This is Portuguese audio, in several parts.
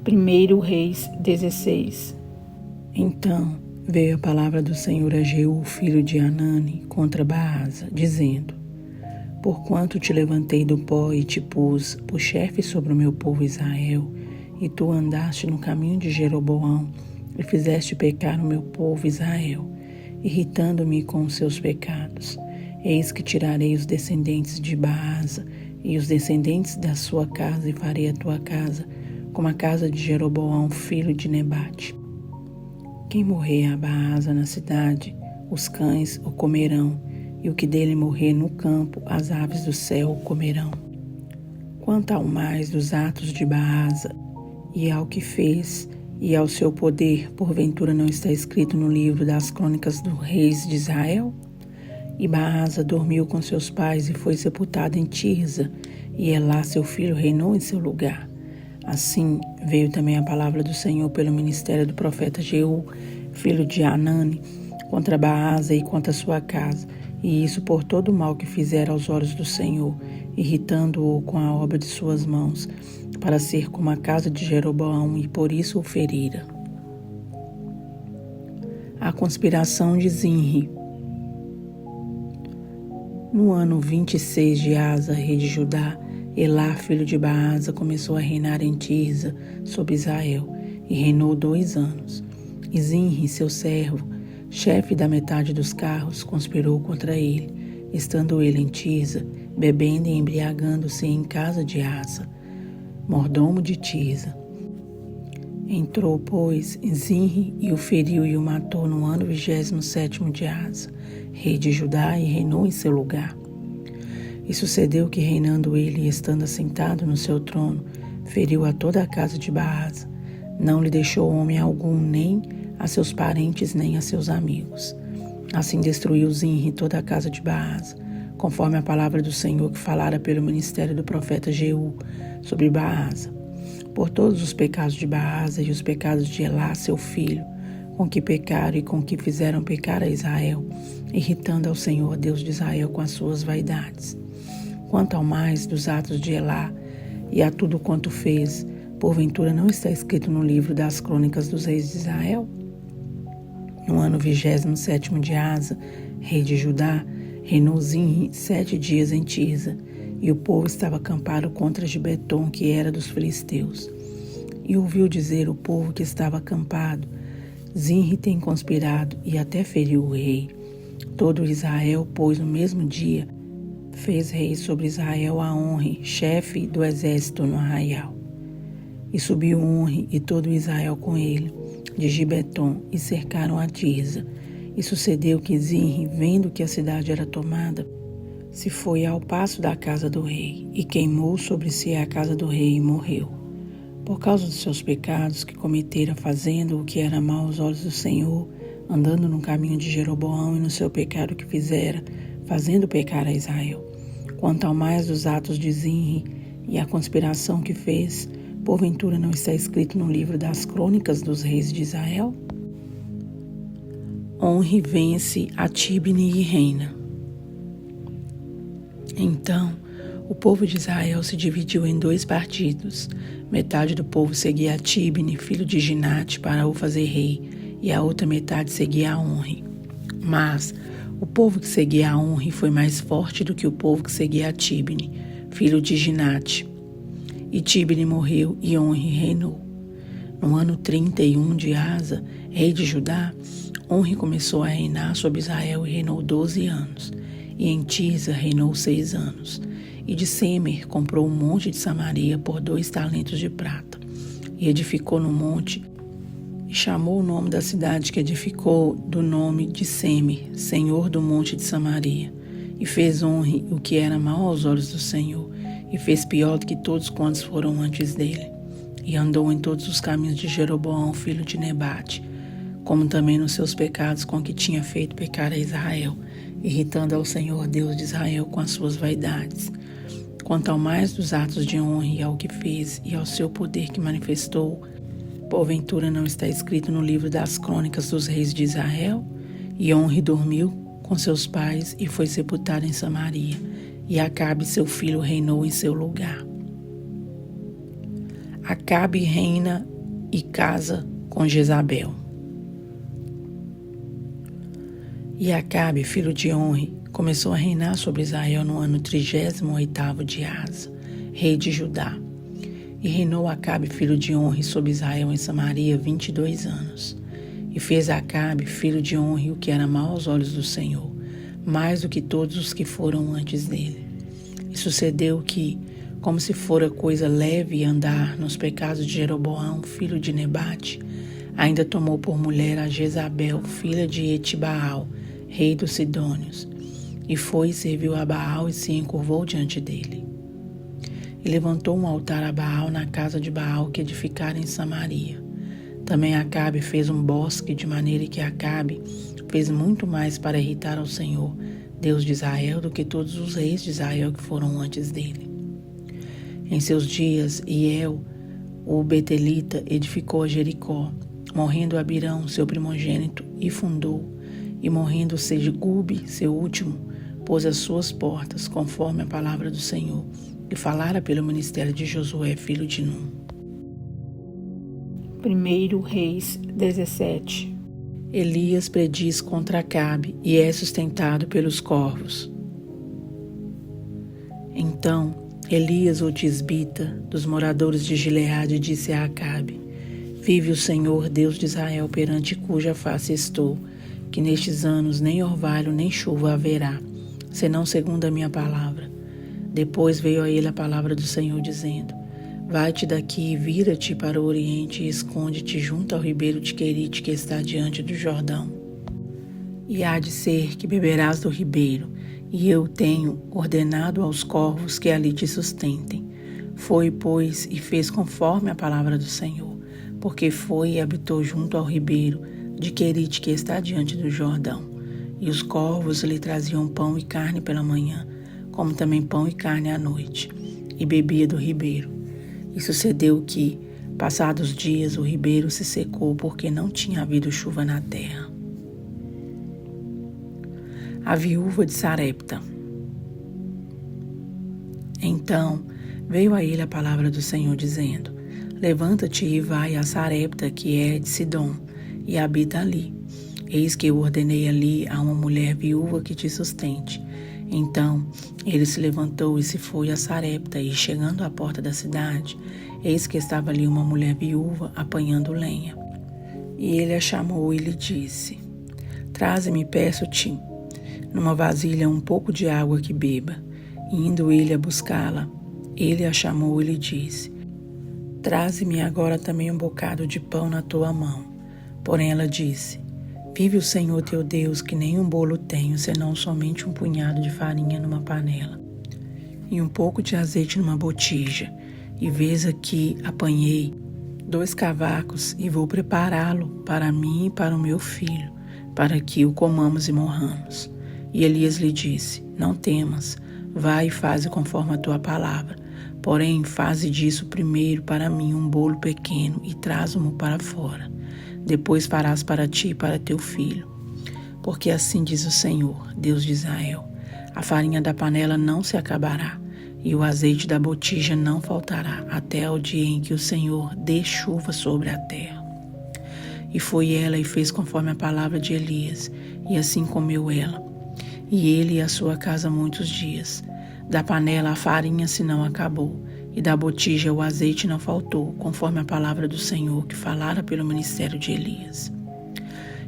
1 Reis 16. Então veio a palavra do Senhor a Jeú, filho de Hanani, contra Baasa, dizendo: Porquanto te levantei do pó e te pus por chefe sobre o meu povo Israel, e tu andaste no caminho de Jeroboão, e fizeste pecar o meu povo Israel, irritando-me com os seus pecados. Eis que tirarei os descendentes de Baasa e os descendentes da sua casa, e farei a tua casa como a casa de Jeroboão, filho de Nebate. Quem morrer a Baasa na cidade, os cães o comerão, e o que dele morrer no campo, as aves do céu o comerão. Quanto ao mais dos atos de Baasa, e ao que fez, e ao seu poder, porventura não está escrito no livro das crônicas dos reis de Israel? E Baasa dormiu com seus pais e foi sepultado em Tirza, e Elá seu filho reinou em seu lugar. Assim veio também a palavra do Senhor pelo ministério do profeta Jeú, filho de Hanani, contra Baasa e contra sua casa, e isso por todo o mal que fizera aos olhos do Senhor, irritando-o com a obra de suas mãos, para ser como a casa de Jeroboão, e por isso o ferira. A conspiração de Zinri. No ano 26 de Asa, rei de Judá, Elá, filho de Baasa, começou a reinar em Tirza, sobre Israel, e reinou 2 anos. E Zinri, seu servo, chefe da metade dos carros, conspirou contra ele, estando ele em Tirza, bebendo e embriagando-se em casa de Asa, mordomo de Tirza. Entrou, pois, Zinri e o feriu e o matou no ano 27º de Asa, rei de Judá, e reinou em seu lugar. E sucedeu que, reinando ele e estando assentado no seu trono, feriu a toda a casa de Baasa, não lhe deixou homem algum, nem a seus parentes, nem a seus amigos. Assim destruiu Zinri toda a casa de Baasa, conforme a palavra do Senhor que falara pelo ministério do profeta Jeú sobre Baasa, por todos os pecados de Baasa e os pecados de Elá, seu filho, com que pecaram e com que fizeram pecar a Israel, irritando ao Senhor, Deus de Israel, com as suas vaidades. Quanto ao mais dos atos de Elá e a tudo quanto fez, porventura não está escrito no livro das crônicas dos reis de Israel? No ano 27º de Asa, rei de Judá, reinou Zinri 7 dias em Tirza, e o povo estava acampado contra Gibeton, que era dos filisteus. E ouviu dizer o povo que estava acampado: Zinri tem conspirado e até feriu o rei. Todo Israel, pois, no mesmo dia, fez rei sobre Israel a Onri, chefe do exército no arraial. E subiu Onri e todo Israel com ele, de Gibeton, e cercaram a Tirza. E sucedeu que Zinri, vendo que a cidade era tomada, se foi ao paço da casa do rei, e queimou sobre si a casa do rei e morreu. Por causa dos seus pecados que cometera, fazendo o que era mal aos olhos do Senhor, andando no caminho de Jeroboão, e no seu pecado que fizera, fazendo pecar a Israel. Quanto ao mais dos atos de Zinri e a conspiração que fez, porventura não está escrito no livro das crônicas dos reis de Israel? Onri vence a Tibni e reina. Então o povo de Israel se dividiu em 2 partidos. Metade do povo seguia a Tibni, filho de Ginate, para o fazer rei, e a outra metade seguia a Onri. Mas o povo que seguia a Onri foi mais forte do que o povo que seguia a Tibni, filho de Ginate. E Tibni morreu e Onri reinou. No ano 31 de Asa, rei de Judá, Onri começou a reinar sobre Israel e reinou 12 anos. E em Tirza reinou 6 anos. E de Semer comprou um monte de Samaria por 2 talentos de prata. E edificou no monte, e chamou o nome da cidade que edificou do nome de Semer, Senhor do monte de Samaria. E fez Onri o que era mal aos olhos do Senhor, e fez pior do que todos quantos foram antes dele. E andou em todos os caminhos de Jeroboão, filho de Nebate, como também nos seus pecados com que tinha feito pecar a Israel, irritando ao Senhor, Deus de Israel, com as suas vaidades. Quanto ao mais dos atos de Onri e ao que fez e ao seu poder que manifestou, porventura não está escrito no livro das crônicas dos reis de Israel? E Onri dormiu com seus pais e foi sepultado em Samaria, e Acabe seu filho reinou em seu lugar. Acabe reina e casa com Jezabel. E Acabe, filho de Onri, começou a reinar sobre Israel no ano 38º de Asa, rei de Judá. E reinou Acabe, filho de Onri, sobre Israel em Samaria 22 anos. E fez Acabe, filho de Onri, o que era mau aos olhos do Senhor, mais do que todos os que foram antes dele. E sucedeu que, como se fora coisa leve andar nos pecados de Jeroboão, filho de Nebate, ainda tomou por mulher a Jezabel, filha de Etibaal, rei dos Sidônios, e foi e serviu a Baal e se encurvou diante dele. E levantou um altar a Baal na casa de Baal que edificara em Samaria. Também Acabe fez um bosque, de maneira que Acabe fez muito mais para irritar ao Senhor, Deus de Israel, do que todos os reis de Israel que foram antes dele. Em seus dias, Iel, o Betelita, edificou a Jericó, morrendo Abirão, seu primogênito, e fundou, e morrendo Segube, seu último, pôs as suas portas, conforme a palavra do Senhor, que falara pelo ministério de Josué, filho de Num. 1 Reis 17. Elias prediz contra Acabe e é sustentado pelos corvos. Então, Elias, o tisbita, dos moradores de Gileade, disse a Acabe: Vive o Senhor, Deus de Israel, perante cuja face estou, que nestes anos nem orvalho nem chuva haverá, senão segundo a minha palavra. Depois veio a ele a palavra do Senhor, dizendo: Vai-te daqui e vira-te para o oriente e esconde-te junto ao ribeiro de Querite que está diante do Jordão. E há de ser que beberás do ribeiro, e eu tenho ordenado aos corvos que ali te sustentem. Foi, pois, e fez conforme a palavra do Senhor, porque foi e habitou junto ao ribeiro de Querite que está diante do Jordão. E os corvos lhe traziam pão e carne pela manhã, como também pão e carne à noite, e bebia do ribeiro. E sucedeu que, passados dias, o ribeiro se secou, porque não tinha havido chuva na terra. A viúva de Sarepta. Então veio a ele a palavra do Senhor, dizendo: Levanta-te e vai a Sarepta, que é de Sidom, e habita ali. Eis que eu ordenei ali a uma mulher viúva que te sustente. Então ele se levantou e se foi a Sarepta, e chegando à porta da cidade, eis que estava ali uma mulher viúva apanhando lenha. E ele a chamou e lhe disse: Traze-me, peço-te, numa vasilha um pouco de água que beba. E indo ele a buscá-la, ele a chamou e lhe disse: Traze-me agora também um bocado de pão na tua mão. Porém ela disse: Vive o Senhor teu Deus, que nem um bolo tenho, senão somente um punhado de farinha numa panela e um pouco de azeite numa botija. E vês aqui apanhei 2 cavacos e vou prepará-lo para mim e para o meu filho, para que o comamos e morramos. E Elias lhe disse: Não temas, vai e faze conforme a tua palavra. Porém, faze disso primeiro para mim um bolo pequeno e traze-mo para fora. Depois farás para ti e para teu filho. Porque assim diz o Senhor, Deus de Israel: a farinha da panela não se acabará, e o azeite da botija não faltará, até ao dia em que o Senhor dê chuva sobre a terra. E foi ela e fez conforme a palavra de Elias, e assim comeu ela, e ele e a sua casa muitos dias. Da panela a farinha se não acabou, e da botija o azeite não faltou, conforme a palavra do Senhor que falara pelo ministério de Elias.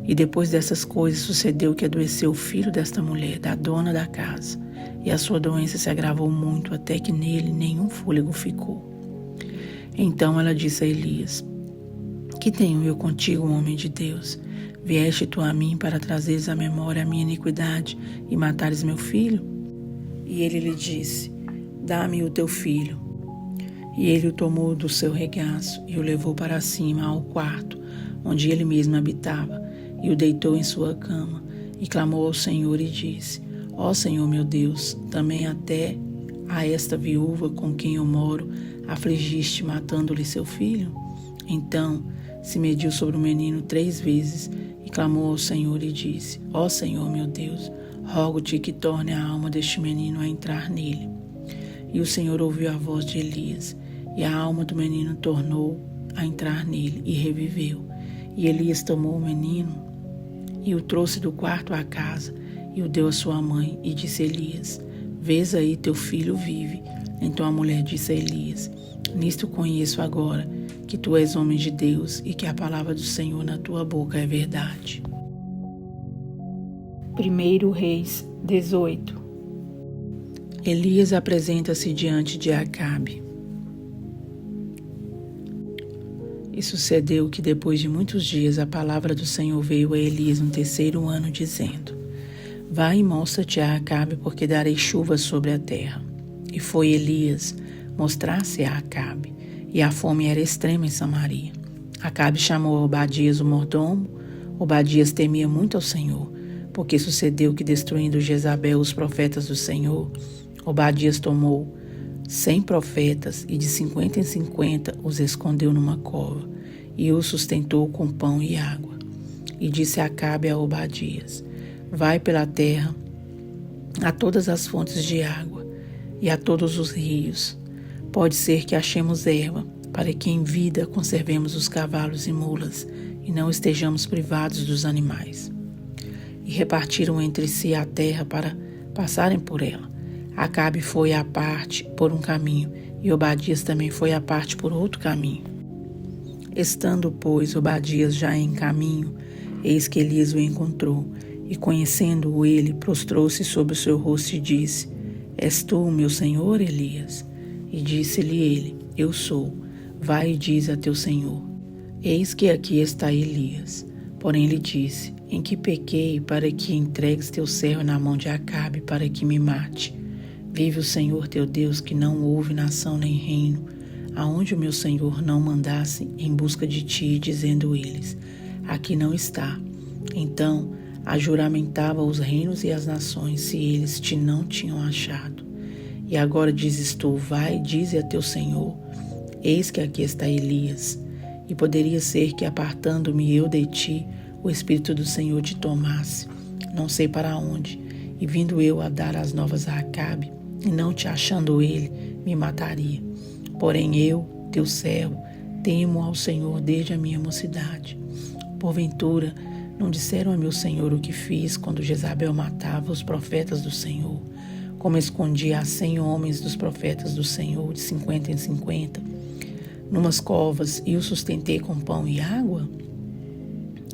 E depois dessas coisas sucedeu que adoeceu o filho desta mulher, da dona da casa, e a sua doença se agravou muito, até que nele nenhum fôlego ficou. Então ela disse a Elias: Que tenho eu contigo, homem de Deus? Vieste tu a mim para trazeres à memória a minha iniquidade e matares meu filho? E ele lhe disse: Dá-me o teu filho. E ele o tomou do seu regaço e o levou para cima ao quarto, onde ele mesmo habitava, e o deitou em sua cama, e clamou ao Senhor e disse: Ó Senhor meu Deus, também até a esta viúva com quem eu moro afligiste, matando-lhe seu filho? Então se mediu sobre o menino 3 vezes, e clamou ao Senhor e disse: Ó Senhor meu Deus, rogo-te que torne a alma deste menino a entrar nele. E o Senhor ouviu a voz de Elias, e a alma do menino tornou a entrar nele e reviveu. E Elias tomou o menino e o trouxe do quarto à casa e o deu à sua mãe e disse a Elias: vês aí, teu filho vive. Então a mulher disse a Elias: nisto conheço agora que tu és homem de Deus e que a palavra do Senhor na tua boca é verdade. 1 Reis 18. Elias apresenta-se diante de Acabe. E sucedeu que depois de muitos dias a palavra do Senhor veio a Elias no 3º ano, dizendo: vai e mostra-te a Acabe, porque darei chuva sobre a terra. E foi Elias mostrar-se a Acabe, e a fome era extrema em Samaria. Acabe chamou a Obadias o mordomo. Obadias temia muito ao Senhor, porque sucedeu que, destruindo Jezabel os profetas do Senhor, Obadias tomou 100 profetas e de 50 em 50 os escondeu numa cova e os sustentou com pão e água. E disse Acabe a Obadias: vai pela terra a todas as fontes de água e a todos os rios. Pode ser que achemos erva, para que em vida conservemos os cavalos e mulas e não estejamos privados dos animais. E repartiram entre si a terra para passarem por ela. Acabe foi à parte por um caminho, e Obadias também foi à parte por outro caminho. Estando, pois, Obadias já em caminho, eis que Elias o encontrou, e conhecendo-o ele, prostrou-se sobre o seu rosto e disse: és tu, meu senhor Elias? E disse-lhe ele: eu sou. Vai e diz a teu senhor: eis que aqui está Elias. Porém lhe disse: em que pequei para que entregues teu servo na mão de Acabe para que me mate? Vive o Senhor teu Deus, que não houve nação nem reino, aonde o meu Senhor não mandasse em busca de ti, dizendo eles: aqui não está. Então ajuramentava os reinos e as nações, se eles te não tinham achado. E agora dizes tu: vai, dize a teu Senhor: eis que aqui está Elias. E poderia ser que, apartando-me eu de ti, o Espírito do Senhor te tomasse, não sei para onde, e vindo eu a dar as novas a Acabe, e não te achando ele, me mataria. Porém eu, teu servo, temo ao Senhor desde a minha mocidade. Porventura, não disseram a meu Senhor o que fiz quando Jezabel matava os profetas do Senhor, como escondia a 100 homens dos profetas do Senhor, de 50 em 50, numas covas, e os sustentei com pão e água?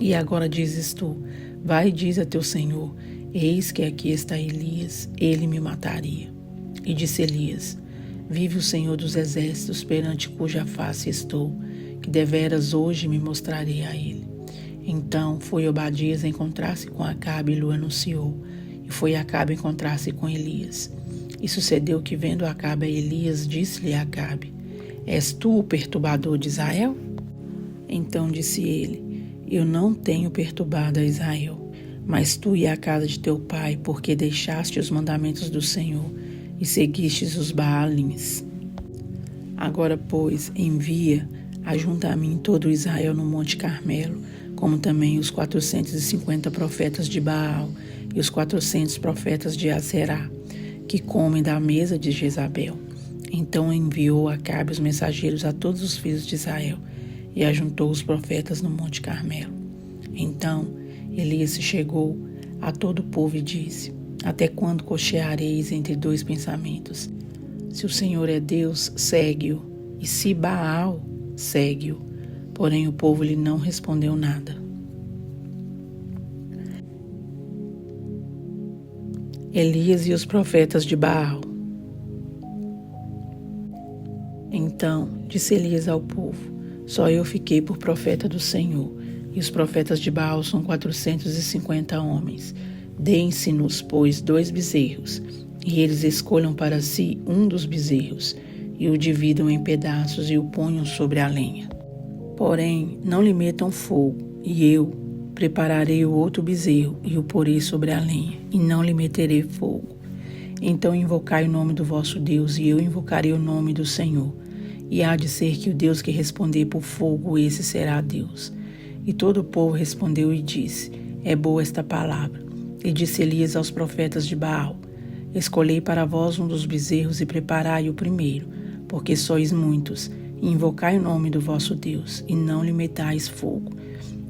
E agora dizes tu: vai e diz a teu Senhor: eis que aqui está Elias, ele me mataria. E disse Elias: vive o Senhor dos exércitos, perante cuja face estou, que deveras hoje me mostrarei a ele. Então foi Obadias encontrar-se com Acabe e lhe anunciou, e foi Acabe encontrar-se com Elias. E sucedeu que, vendo Acabe a Elias, disse-lhe Acabe: és tu o perturbador de Israel? Então disse ele: eu não tenho perturbado a Israel, mas tu e a casa de teu pai, porque deixaste os mandamentos do Senhor e seguistes os Baalins. Agora, pois, envia, ajunta a mim todo o Israel no Monte Carmelo, como também os 450 profetas de Baal e os 400 profetas de Aserá, que comem da mesa de Jezabel. Então enviou Acabe os mensageiros a todos os filhos de Israel e ajuntou os profetas no Monte Carmelo. Então Elias se chegou a todo o povo e disse: até quando cocheareis entre dois pensamentos? Se o Senhor é Deus, segue-o, e se Baal, segue-o. Porém o povo lhe não respondeu nada. Elias e os profetas de Baal. Então disse Elias ao povo: só eu fiquei por profeta do Senhor, e os profetas de Baal são 450 homens. Deem-se-nos, pois, 2 bezerros, e eles escolham para si um dos bezerros, e o dividam em pedaços e o ponham sobre a lenha. Porém, não lhe metam fogo, e eu prepararei o outro bezerro, e o porei sobre a lenha, e não lhe meterei fogo. Então invocai o nome do vosso Deus, e eu invocarei o nome do Senhor. E há de ser que o Deus que responder por fogo, esse será Deus. E todo o povo respondeu e disse: é boa esta palavra. E disse Elias aos profetas de Baal: escolhei para vós um dos bezerros e preparai o primeiro, porque sois muitos, e invocai o nome do vosso Deus, e não lhe metais fogo.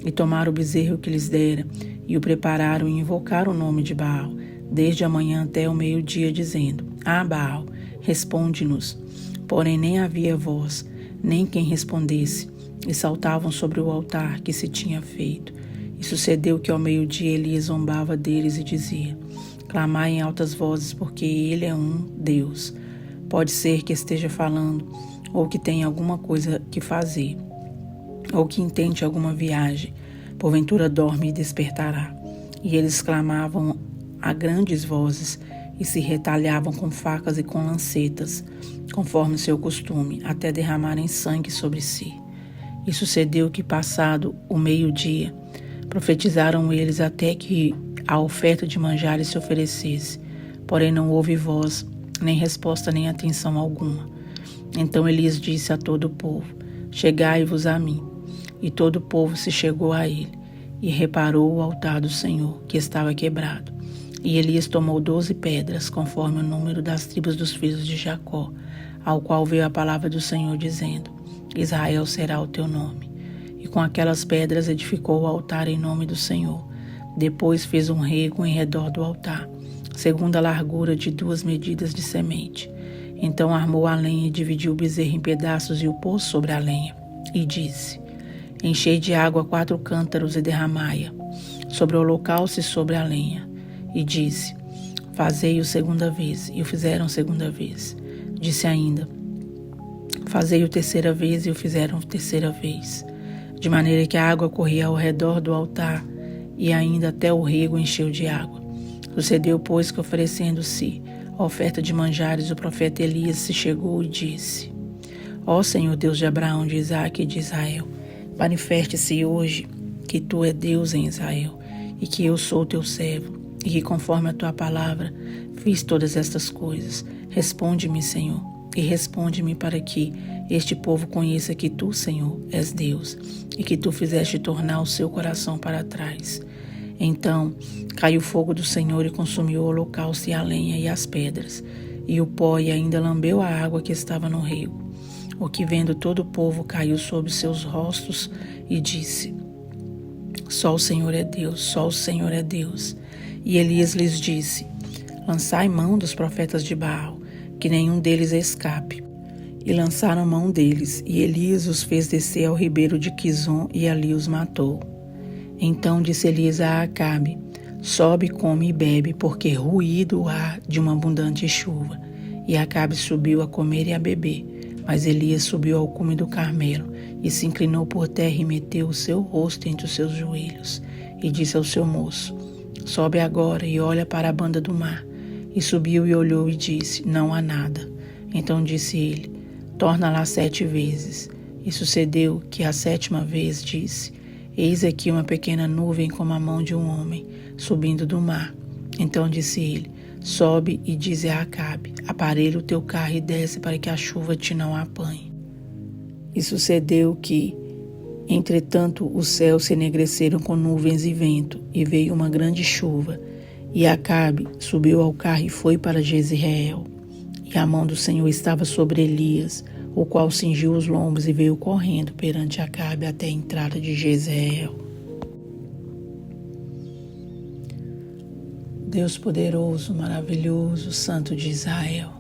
E tomaram o bezerro que lhes dera, e o prepararam e invocaram o nome de Baal, desde a manhã até o meio-dia, dizendo: Ah, Baal, responde-nos. Porém nem havia voz, nem quem respondesse, e saltavam sobre o altar que se tinha feito. E sucedeu que ao meio-dia Elias zombava deles e dizia: Clamai em altas vozes, porque ele é um Deus. Pode ser que esteja falando, ou que tenha alguma coisa que fazer, ou que intente alguma viagem. Porventura dorme e despertará. E eles clamavam a grandes vozes, e se retalhavam com facas e com lancetas, conforme o seu costume, até derramarem sangue sobre si. E sucedeu que, passado o meio-dia, profetizaram eles até que a oferta de manjares se oferecesse. Porém não houve voz, nem resposta, nem atenção alguma. Então Elias disse a todo o povo: Chegai-vos a mim. E todo o povo se chegou a ele, e reparou o altar do Senhor, que estava quebrado. E Elias tomou 12 pedras, conforme o número das tribos dos filhos de Jacó, ao qual veio a palavra do Senhor, dizendo: Israel será o teu nome. E com aquelas pedras edificou o altar em nome do Senhor. Depois fez um rego em redor do altar, segundo a largura de 2 medidas de semente. Então armou a lenha e dividiu o bezerro em pedaços e o pôs sobre a lenha. E disse: Enchei de água 4 cântaros e derramai-a sobre o holocausto e sobre a lenha. E disse: Fazei-o segunda vez. E o fizeram segunda vez. Disse ainda: Fazei-o terceira vez. E o fizeram terceira vez. De maneira que a água corria ao redor do altar, e ainda até o rego encheu de água. Sucedeu, pois, que oferecendo-se a oferta de manjares, o profeta Elias se chegou e disse: Ó Senhor Deus de Abraão, de Isaque e de Israel, manifeste-se hoje que tu é Deus em Israel, e que eu sou teu servo, e que conforme a tua palavra fiz todas estas coisas. Responde-me, Senhor, e responde-me para que este povo conheça que tu, Senhor, és Deus, e que tu fizeste tornar o seu coração para trás. Então caiu o fogo do Senhor e consumiu o holocausto e a lenha e as pedras, e o pó, e ainda lambeu a água que estava no rego. O que vendo todo o povo caiu sobre seus rostos e disse: Só o Senhor é Deus, só o Senhor é Deus. E Elias lhes disse: Lançai mão dos profetas de Baal, que nenhum deles escape. E lançaram mão deles, e Elias os fez descer ao ribeiro de Quizon, e ali os matou. Então disse Elias a Acabe: Sobe, come e bebe, porque ruído há de uma abundante chuva. E Acabe subiu a comer e a beber. Mas Elias subiu ao cume do Carmelo, e se inclinou por terra e meteu o seu rosto entre os seus joelhos. E disse ao seu moço: Sobe agora e olha para a banda do mar. E subiu e olhou e disse: Não há nada. Então disse ele: Torna lá 7 vezes. E sucedeu que a 7ª vez disse: Eis aqui uma pequena nuvem como a mão de um homem, subindo do mar. Então disse ele: Sobe e dize a Acabe: Aparelha o teu carro e desce, para que a chuva te não apanhe. E sucedeu que, entretanto, os céus se enegreceram com nuvens e vento, e veio uma grande chuva. E Acabe subiu ao carro e foi para Jezreel. E a mão do Senhor estava sobre Elias, o qual cingiu os lombos e veio correndo perante Acabe até a entrada de Jezreel. Deus poderoso, maravilhoso, Santo de Israel.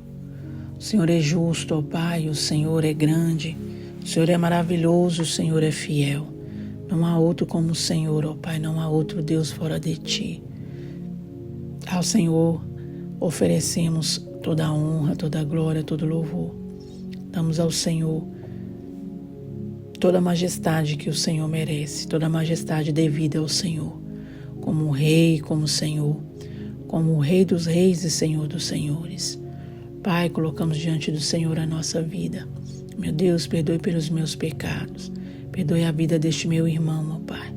O Senhor é justo, ó Pai, o Senhor é grande, o Senhor é maravilhoso, o Senhor é fiel. Não há outro como o Senhor, ó Pai, não há outro Deus fora de Ti. Ao Senhor oferecemos toda a honra, toda a glória, todo o louvor. Damos ao Senhor toda a majestade que o Senhor merece, toda a majestade devida ao Senhor, como Rei, como Senhor, como o Rei dos Reis e Senhor dos Senhores. Pai, colocamos diante do Senhor a nossa vida. Meu Deus, perdoe pelos meus pecados. Perdoe a vida deste meu irmão, ó Pai,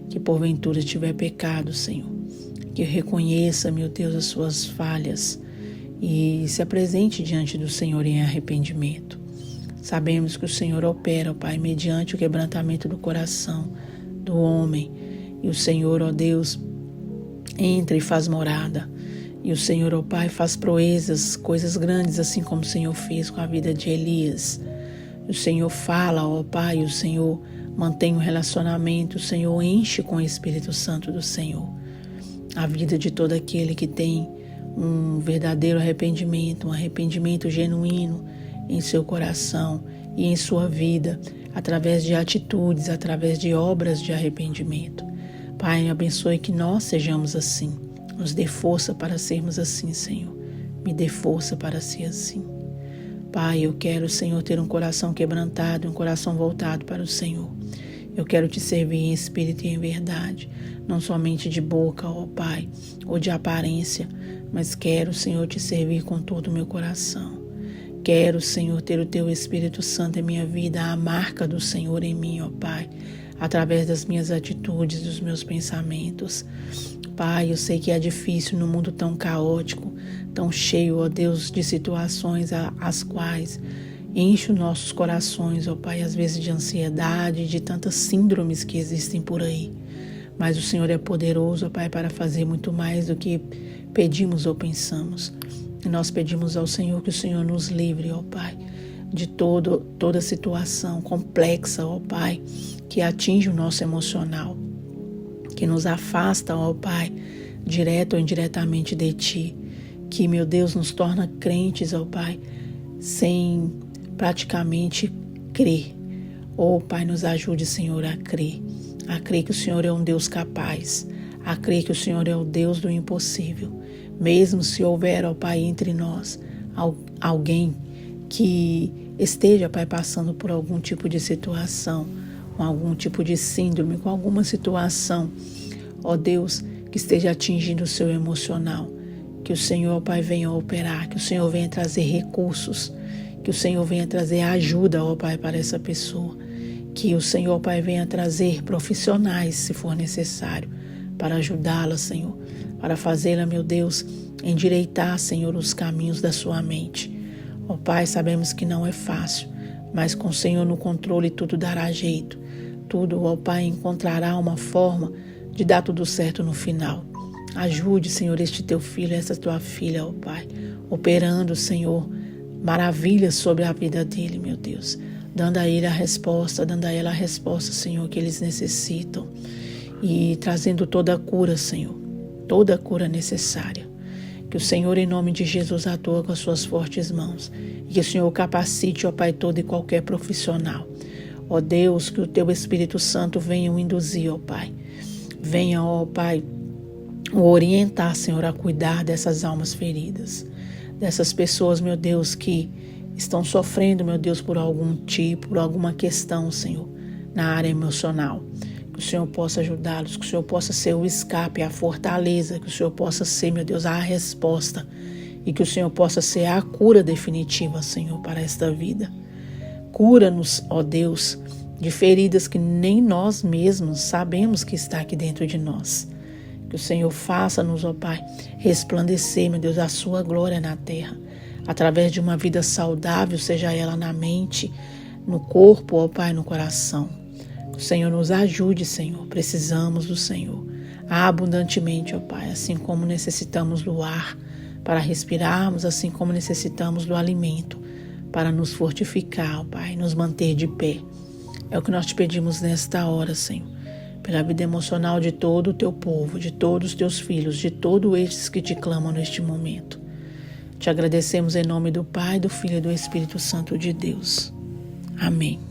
que porventura tiver pecado, Senhor. Que reconheça, meu Deus, as suas falhas e se apresente diante do Senhor em arrependimento. Sabemos que o Senhor opera, ó Pai, mediante o quebrantamento do coração do homem. E o Senhor, ó Deus, entra e faz morada. E o Senhor, ó Pai, faz proezas, coisas grandes, assim como o Senhor fez com a vida de Elias. O Senhor fala, ó Pai, o Senhor mantém um relacionamento, o Senhor enche com o Espírito Santo do Senhor a vida de todo aquele que tem um verdadeiro arrependimento, um arrependimento genuíno em seu coração e em sua vida, através de atitudes, através de obras de arrependimento. Pai, abençoe que nós sejamos assim. Nos dê força para sermos assim, Senhor. Me dê força para ser assim. Pai, eu quero, Senhor, ter um coração quebrantado, um coração voltado para o Senhor. Eu quero te servir em espírito e em verdade, não somente de boca, ó Pai, ou de aparência, mas quero, Senhor, te servir com todo o meu coração. Quero, Senhor, ter o Teu Espírito Santo em minha vida, a marca do Senhor em mim, ó Pai, através das minhas atitudes, dos meus pensamentos. Pai, eu sei que é difícil no mundo tão caótico, tão cheio, ó Deus, de situações as quais enche os nossos corações, ó Pai, às vezes de ansiedade, de tantas síndromes que existem por aí. Mas o Senhor é poderoso, ó Pai, para fazer muito mais do que pedimos ou pensamos. E nós pedimos ao Senhor que o Senhor nos livre, ó Pai, de toda situação complexa, ó Pai, que atinge o nosso emocional, que nos afasta, ó Pai, direto ou indiretamente de Ti, que, meu Deus, nos torna crentes, ó Pai, sem praticamente crer. Ó Pai, nos ajude, Senhor, a crer que o Senhor é um Deus capaz, a crer que o Senhor é o Deus do impossível. Mesmo se houver, ó Pai, entre nós alguém que esteja, Pai, passando por algum tipo de situação, com algum tipo de síndrome, com alguma situação, ó Deus, que esteja atingindo o seu emocional, que o Senhor, ó Pai, venha operar, que o Senhor venha trazer recursos, que o Senhor venha trazer ajuda, ó Pai, para essa pessoa, que o Senhor, ó Pai, venha trazer profissionais, se for necessário, para ajudá-la, Senhor, para fazê-la, meu Deus, endireitar, Senhor, os caminhos da sua mente. Ó Pai, sabemos que não é fácil, mas com o Senhor no controle tudo dará jeito. Tudo, ó Pai, encontrará uma forma de dar tudo certo no final. Ajude, Senhor, este teu filho, essa tua filha, ó Pai, operando, Senhor, maravilhas sobre a vida dele, meu Deus, dando a ele a resposta, dando a ela a resposta, Senhor, que eles necessitam e trazendo toda a cura, Senhor, toda a cura necessária. Que o Senhor, em nome de Jesus, atua com as suas fortes mãos e que o Senhor capacite, ó Pai, todo e qualquer profissional. Ó Deus, que o teu Espírito Santo venha o induzir, ó Pai. Venha, ó Pai, o orientar, Senhor, a cuidar dessas almas feridas, dessas pessoas, meu Deus, que estão sofrendo, meu Deus, por algum tipo, por alguma questão, Senhor, na área emocional. Que o Senhor possa ajudá-los, que o Senhor possa ser o escape, a fortaleza, que o Senhor possa ser, meu Deus, a resposta e que o Senhor possa ser a cura definitiva, Senhor, para esta vida. Cura-nos, ó Deus, de feridas que nem nós mesmos sabemos que está aqui dentro de nós. Que o Senhor faça-nos, ó Pai, resplandecer, meu Deus, a sua glória na terra, através de uma vida saudável, seja ela na mente, no corpo, ó Pai, no coração. Que o Senhor nos ajude, Senhor, precisamos do Senhor abundantemente, ó Pai, assim como necessitamos do ar para respirarmos, assim como necessitamos do alimento para nos fortificar, ó Pai, nos manter de pé. É o que nós te pedimos nesta hora, Senhor, pela vida emocional de todo o teu povo, de todos os teus filhos, de todos estes que te clamam neste momento. Te agradecemos em nome do Pai, do Filho e do Espírito Santo de Deus. Amém.